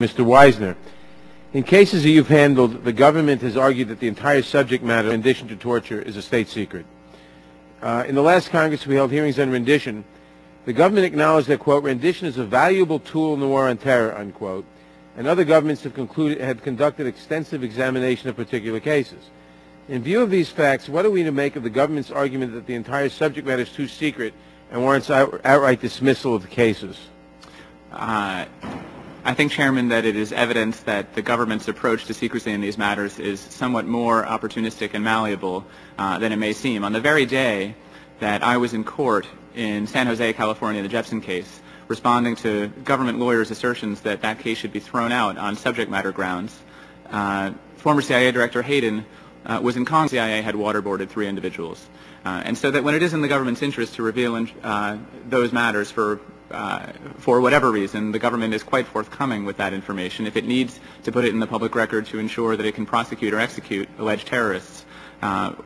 Mr. Wizner, in cases that you've handled, the government has argued that the entire subject matter, rendition to torture, is a state secret. In the last Congress, we held hearings on rendition. The government acknowledged that, quote, rendition is a valuable tool in the war on terror, unquote, and other governments have conducted extensive examination of particular cases. In view of these facts, what are we to make of the government's argument that the entire subject matter is too secret and warrants outright dismissal of the cases? I think, Chairman, that it is evidence that the government's approach to secrecy in these matters is somewhat more opportunistic and malleable than it may seem. On the very day that I was in court in San Jose, California, the Jepson case, responding to government lawyers' assertions that that case should be thrown out on subject matter grounds, former CIA Director Hayden was in Congress. CIA had waterboarded 3 individuals. And so that when it is in the government's interest to reveal those matters for whatever reason, the government is quite forthcoming with that information. If it needs to put it in the public record to ensure that it can prosecute or execute alleged terrorists,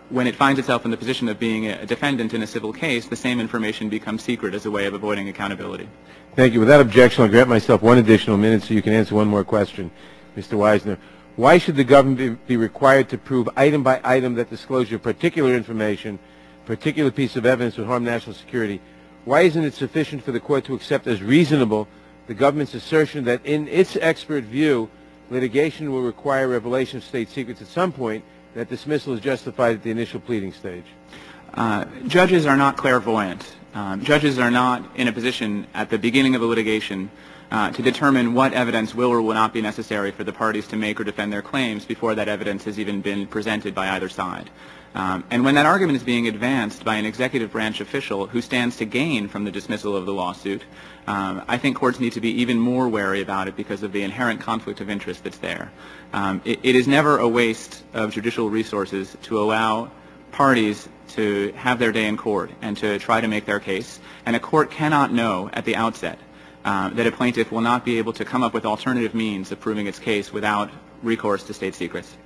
when it finds itself in the position of being a defendant in a civil case, the same information becomes secret as a way of avoiding accountability. Thank you. Without objection, I'll grant myself 1 additional minute so you can answer 1 more question, Mr. Wizner. Why should the government be required to prove item by item that disclosure of particular information, particular piece of evidence would harm national security? Why isn't it sufficient for the court to accept as reasonable the government's assertion that in its expert view, litigation will require revelation of state secrets at some point, that dismissal is justified at the initial pleading stage? Judges are not clairvoyant. Judges are not in a position at the beginning of a litigation to determine what evidence will or will not be necessary for the parties to make or defend their claims before that evidence has even been presented by either side. And when that argument is being advanced by an executive branch official who stands to gain from the dismissal of the lawsuit, I think courts need to be even more wary about it because of the inherent conflict of interest that's there. It is never a waste of judicial resources to allow parties to have their day in court and to try to make their case. And a court cannot know at the outset that a plaintiff will not be able to come up with alternative means of proving its case without recourse to state secrets.